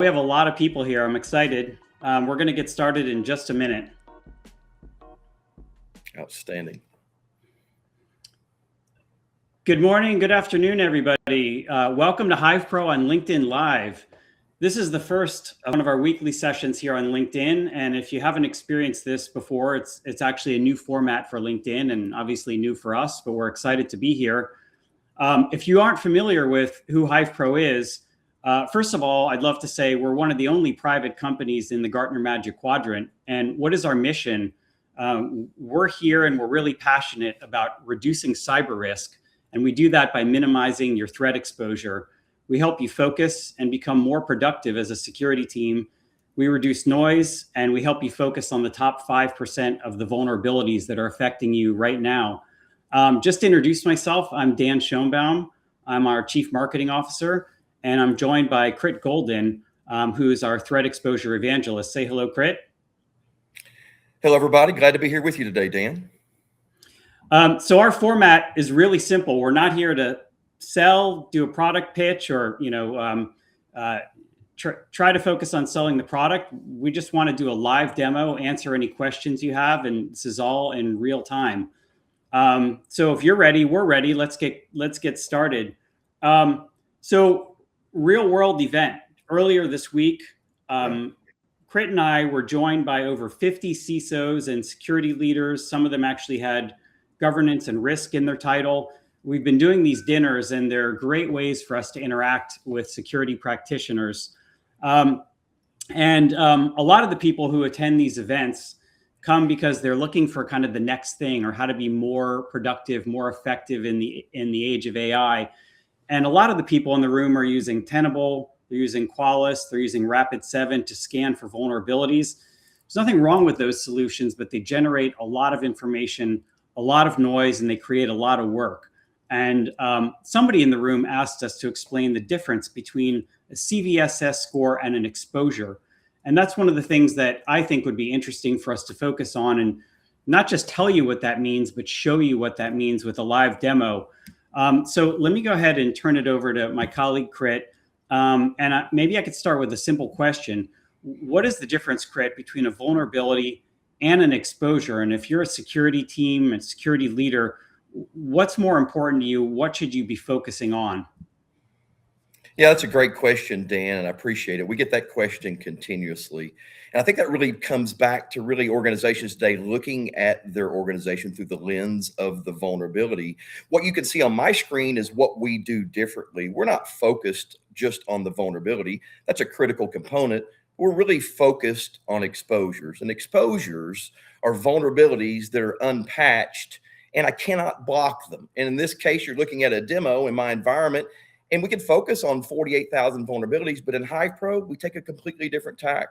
We have a lot of people here. I'm excited. We're going to get started in just a minute. Outstanding. Good morning, good afternoon, everybody. Welcome to Hive Pro on LinkedIn Live. This is the first of one of our weekly sessions here on LinkedIn. And if you haven't experienced this before, it's actually a new format for LinkedIn and obviously new for us, but we're excited to be here. If you aren't familiar with who Hive Pro is, first of all, I'd love to say we're one of the only private companies in the Gartner Magic Quadrant. And what is our mission? We're here and we're really passionate about reducing cyber risk. And we do that by minimizing your threat exposure. We help you focus and become more productive as a security team. We reduce noise and we help you focus on the top 5% of the vulnerabilities that are affecting you right now. Just to introduce myself, I'm Dan Schoenbaum. I'm our Chief Marketing Officer, and I'm joined by Critt who is our threat exposure evangelist. Say hello, Critt. Hello, everybody. Glad to be here with you today, Dan. So our format is really simple. We're not here to sell, do a product pitch, or try to focus on selling the product. We just want to do a live demo, answer any questions you have, and this is all in real time. So if you're ready, we're ready. Let's get started. So real world event earlier this week. Critt and I were joined by over 50 CISOs and security leaders. Some of them actually had governance and risk in their title. We've been doing these dinners, and they're great ways for us to interact with security practitioners. A lot of the people who attend these events come because they're looking for kind of the next thing, or how to be more productive, more effective in the age of AI. And a lot of the people in the room are using Tenable, they're using Qualys, they're using Rapid7 to scan for vulnerabilities. There's nothing wrong with those solutions, but they generate a lot of information, a lot of noise, and they create a lot of work. And somebody in the room asked us to explain the difference between a CVSS score and an exposure. And that's one of the things that I think would be interesting for us to focus on, and not just tell you what that means, but show you what that means with a live demo. So let me go ahead and turn it over to my colleague, Critt. Maybe I could start with a simple question. What is the difference, Critt, between a vulnerability and an exposure? And if you're a security team and security leader, what's more important to you? What should you be focusing on? Yeah, that's a great question, Dan, and I appreciate it. We get that question continuously. And I think that really comes back to really organizations today looking at their organization through the lens of the vulnerability. What you can see on my screen is what we do differently. We're not focused just on the vulnerability. That's a critical component. We're really focused on exposures. And exposures are vulnerabilities that are unpatched, and I cannot block them. And in this case, you're looking at a demo in my environment, and we can focus on 48,000 vulnerabilities, but in Hive Pro, we take a completely different tack.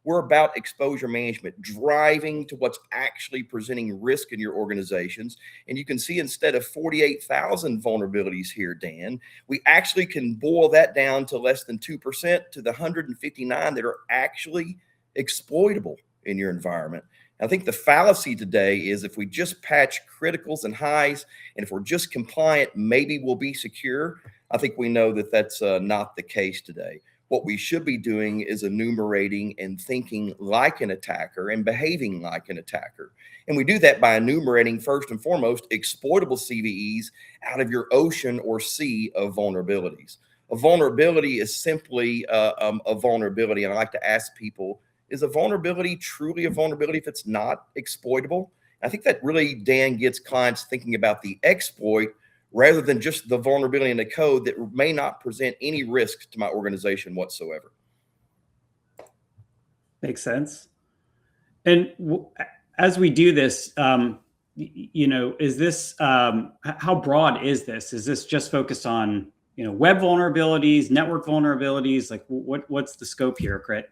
We're about exposure management, driving to what's actually presenting risk in your organizations. And you can see instead of 48,000 vulnerabilities here, Dan, we actually can boil that down to less than 2%, to the 159 that are actually exploitable in your environment. I think the fallacy today is if we just patch criticals and highs, and if we're just compliant, maybe we'll be secure. I think we know that that's not the case today. What we should be doing is enumerating and thinking like an attacker and behaving like an attacker. And we do that by enumerating, first and foremost, exploitable CVEs out of your ocean or sea of vulnerabilities. A vulnerability is simply a vulnerability. And I like to ask people, is a vulnerability truly a vulnerability if it's not exploitable? I think that really, Dan, gets clients thinking about the exploit rather than just the vulnerability in the code that may not present any risk to my organization whatsoever. Makes sense. And as we do this, is this, how broad is this? Is this just focused on, web vulnerabilities, network vulnerabilities? Like what's the scope here, Critt?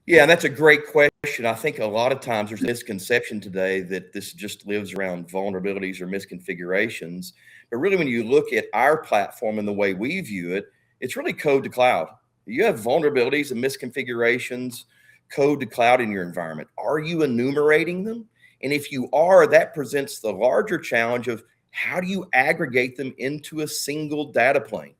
Yeah, that's a great question. I think a lot of times there's a misconception today that this just lives around vulnerabilities or misconfigurations. But really, when you look at our platform and the way we view it, it's really code to cloud. You have vulnerabilities and misconfigurations, code to cloud in your environment. Are you enumerating them? And if you are, that presents the larger challenge of how do you aggregate them into a single data plane?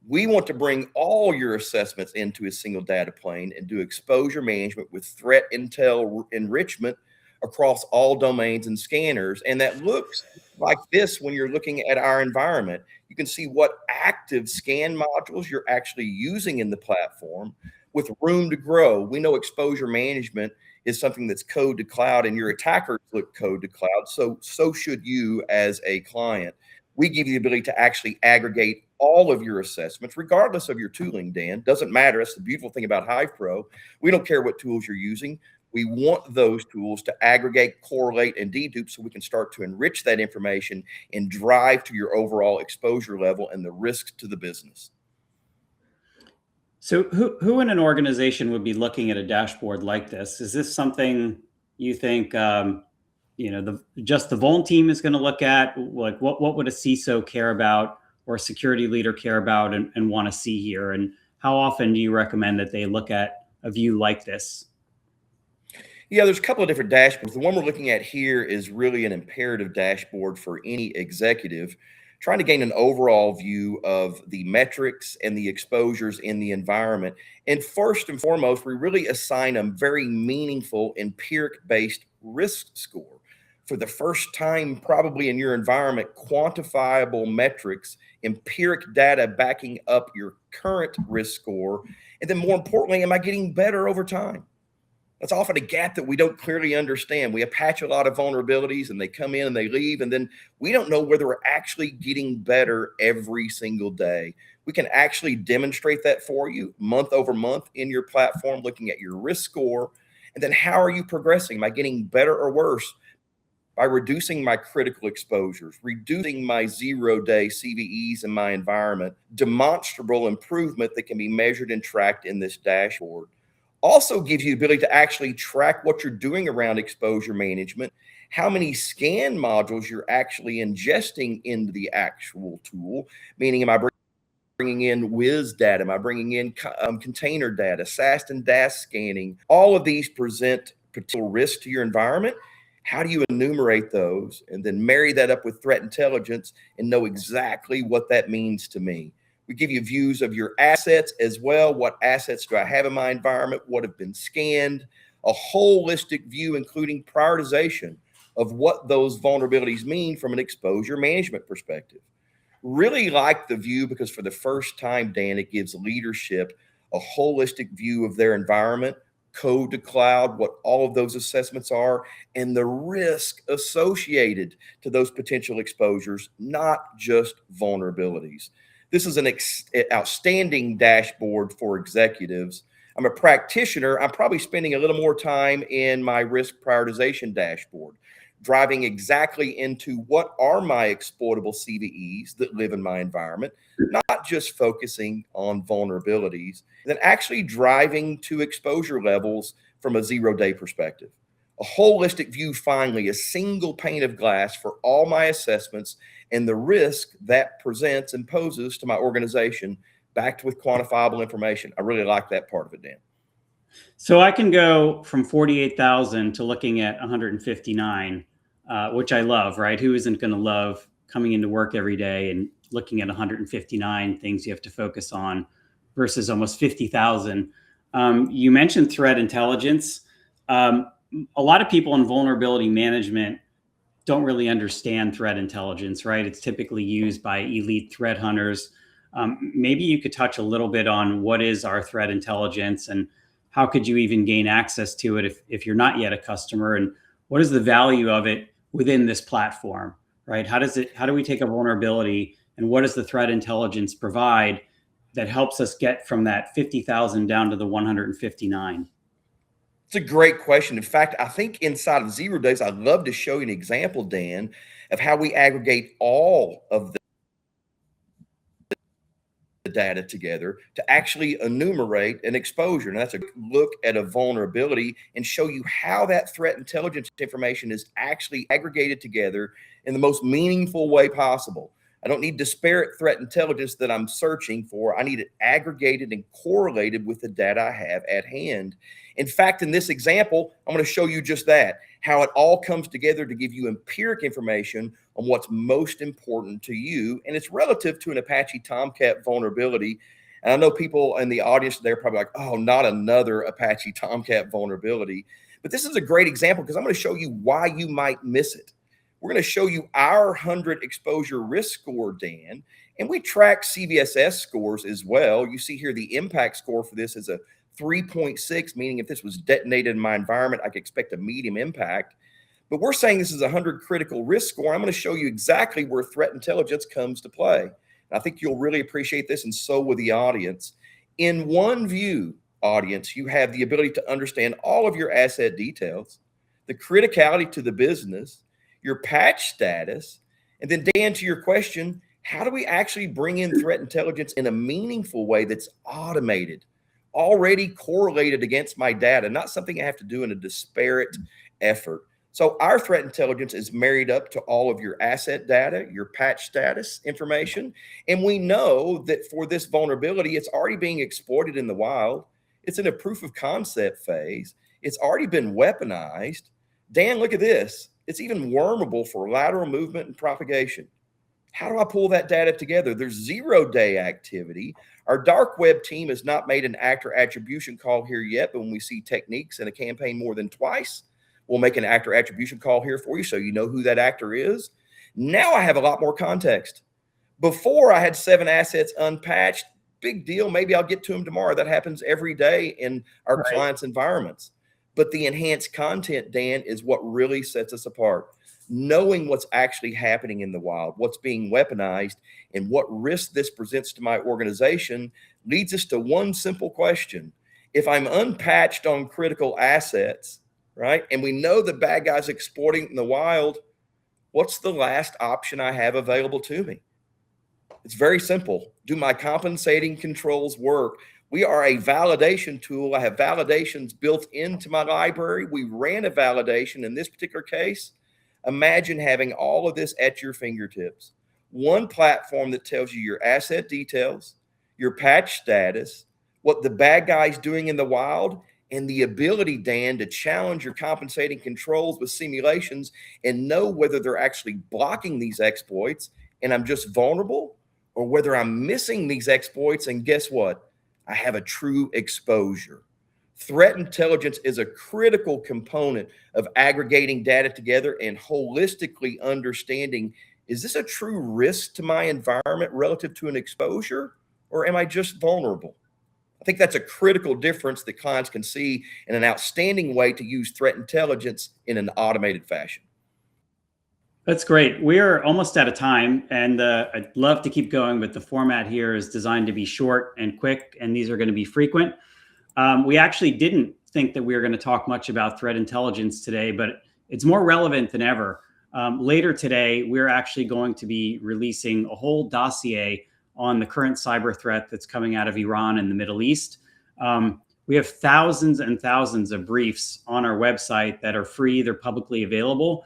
We want to bring all your assessments into a single data plane and do exposure management with threat intel enrichment across all domains and scanners. And that looks like this when you're looking at our environment. You can see what active scan modules you're actually using in the platform with room to grow. We know exposure management is something that's code to cloud, and your attackers look code to cloud. So should you as a client. We give you the ability to actually aggregate all of your assessments, regardless of your tooling, Dan. Doesn't matter. That's the beautiful thing about Hive Pro. We don't care what tools you're using. We want those tools to aggregate, correlate, and dedupe so we can start to enrich that information and drive to your overall exposure level and the risks to the business. So who in an organization would be looking at a dashboard like this? Is this something you think, just the Vuln team is going to look at? Like what would a CISO care about or a security leader care about and want to see here? And how often do you recommend that they look at a view like this? Yeah, there's a couple of different dashboards. The one we're looking at here is really an imperative dashboard for any executive trying to gain an overall view of the metrics and the exposures in the environment. And first and foremost, we really assign a very meaningful empiric-based risk score. For the first time, probably in your environment, quantifiable metrics, empiric data backing up your current risk score. And then more importantly, am I getting better over time? That's often a gap that we don't clearly understand. We patch a lot of vulnerabilities and they come in and they leave, and then we don't know whether we're actually getting better every single day. We can actually demonstrate that for you month over month in your platform, looking at your risk score. And then how are you progressing? Am I getting better or worse? By reducing my critical exposures, reducing my 0-day CVEs in my environment, demonstrable improvement that can be measured and tracked in this dashboard. Also gives you the ability to actually track what you're doing around exposure management, how many scan modules you're actually ingesting into the actual tool, meaning am I bringing in Wiz data, am I bringing in container data, SAST and DAS scanning. All of these present potential risk to your environment. How do you enumerate those and then marry that up with threat intelligence and know exactly what that means to me? We give you views of your assets as well. What assets do I have in my environment? What have been scanned? A holistic view, including prioritization of what those vulnerabilities mean from an exposure management perspective. Really like the view because for the first time, Dan, it gives leadership a holistic view of their environment, code to cloud, what all of those assessments are, and the risk associated to those potential exposures, not just vulnerabilities. This is an outstanding dashboard for executives. I'm a practitioner. I'm probably spending a little more time in my risk prioritization dashboard, driving exactly into what are my exploitable CVEs that live in my environment, not just focusing on vulnerabilities, and then actually driving to exposure levels from a 0-day perspective. A holistic view, finally, a single pane of glass for all my assessments and the risk that presents and poses to my organization, backed with quantifiable information. I really like that part of it, Dan. So I can go from 48,000 to looking at 159, which I love, right? Who isn't going to love coming into work every day and looking at 159 things you have to focus on versus almost 50,000? You mentioned threat intelligence. A lot of people in vulnerability management don't really understand threat intelligence, right? It's typically used by elite threat hunters. Maybe you could touch a little bit on what is our threat intelligence and how could you even gain access to it if you're not yet a customer, and what is the value of it within this platform, right? How do we take a vulnerability and what does the threat intelligence provide that helps us get from that 50,000 down to the 159? It's a great question. In fact, I think inside of 0 days, I'd love to show you an example, Dan, of how we aggregate all of the data together to actually enumerate an exposure. And that's a look at a vulnerability and show you how that threat intelligence information is actually aggregated together in the most meaningful way possible. I don't need disparate threat intelligence that I'm searching for. I need it aggregated and correlated with the data I have at hand. In fact, in this example, I'm going to show you just that, how it all comes together to give you empiric information on what's most important to you. And it's relative to an Apache Tomcat vulnerability. And I know people in the audience, they're probably like, oh, not another Apache Tomcat vulnerability. But this is a great example because I'm going to show you why you might miss it. We're going to show you our 100 exposure risk score, Dan, and we track CVSS scores as well. You see here the impact score for this is a 3.6, meaning if this was detonated in my environment, I could expect a medium impact. But we're saying this is a 100 critical risk score. I'm going to show you exactly where threat intelligence comes to play. And I think you'll really appreciate this, and so will the audience. In one view, audience, you have the ability to understand all of your asset details, the criticality to the business, your patch status, and then Dan, to your question, how do we actually bring in threat intelligence in a meaningful way that's automated, already correlated against my data, not something I have to do in a disparate effort. So our threat intelligence is married up to all of your asset data, your patch status information, and we know that for this vulnerability, it's already being exploited in the wild. It's in a proof of concept phase. It's already been weaponized. Dan, look at this. It's even wormable for lateral movement and propagation. How do I pull that data together? There's 0-day activity. Our dark web team has not made an actor attribution call here yet, but when we see techniques in a campaign more than twice, we'll make an actor attribution call here for you so you know who that actor is. Now I have a lot more context. Before I had 7 assets unpatched, big deal. Maybe I'll get to them tomorrow. That happens every day in our clients' environments. But the enhanced content, Dan, is what really sets us apart. Knowing what's actually happening in the wild, what's being weaponized, and what risk this presents to my organization leads us to one simple question. If I'm unpatched on critical assets, right, and we know the bad guys exploiting in the wild, what's the last option I have available to me? It's very simple. Do my compensating controls work? We are a validation tool. I have validations built into my library. We ran a validation in this particular case. Imagine having all of this at your fingertips. One platform that tells you your asset details, your patch status, what the bad guy's doing in the wild, and the ability, Dan, to challenge your compensating controls with simulations and know whether they're actually blocking these exploits and I'm just vulnerable, or whether I'm missing these exploits and guess what? I have a true exposure. Threat intelligence is a critical component of aggregating data together and holistically understanding, is this a true risk to my environment relative to an exposure, or am I just vulnerable? I think that's a critical difference that clients can see in an outstanding way to use threat intelligence in an automated fashion. That's great. We're almost out of time, and I'd love to keep going, but the format here is designed to be short and quick, and these are going to be frequent. We actually didn't think that we were going to talk much about threat intelligence today, but it's more relevant than ever. Later today, we're actually going to be releasing a whole dossier on the current cyber threat that's coming out of Iran and the Middle East. We have thousands and thousands of briefs on our website that are free. They're publicly available.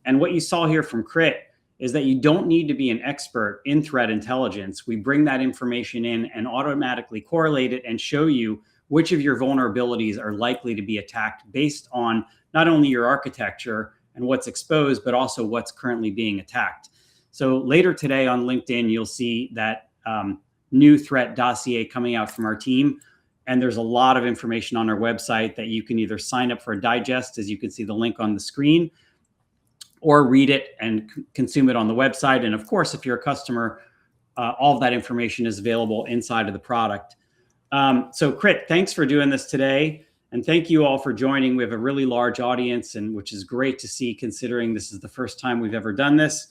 And what you saw here from Critt is that you don't need to be an expert in threat intelligence. We bring that information in and automatically correlate it and show you which of your vulnerabilities are likely to be attacked based on not only your architecture and what's exposed, but also what's currently being attacked. So later today on LinkedIn, you'll see that new threat dossier coming out from our team. And there's a lot of information on our website that you can either sign up for a digest, as you can see the link on the screen, or read it and consume it on the website. And of course, if you're a customer, all of that information is available inside of the product. So Critt, thanks for doing this today. And thank you all for joining. We have a really large audience, and which is great to see considering this is the first time we've ever done this.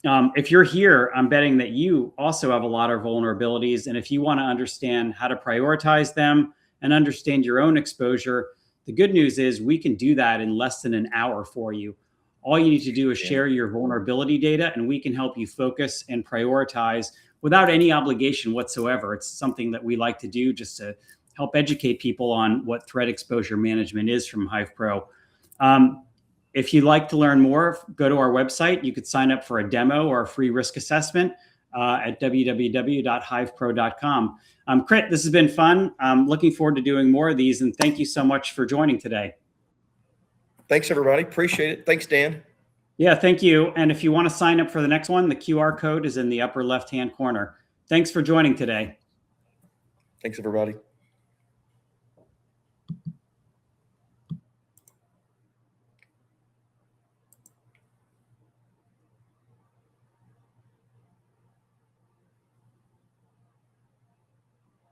If you're here, I'm betting that you also have a lot of vulnerabilities. And if you want to understand how to prioritize them and understand your own exposure, the good news is we can do that in less than an hour for you. All you need to do is share your vulnerability data, and we can help you focus and prioritize without any obligation whatsoever. It's something that we like to do just to help educate people on what threat exposure management is from Hive Pro. If you'd like to learn more, go to our website. You could sign up for a demo or a free risk assessment. at www.hivepro.com. Critt, this has been fun. I'm looking forward to doing more of these, and thank you so much for joining today. Thanks, everybody. Appreciate it. Thanks, Dan. Yeah, thank you. And if you want to sign up for the next one, the QR code is in the upper left-hand corner. Thanks for joining today. Thanks, everybody.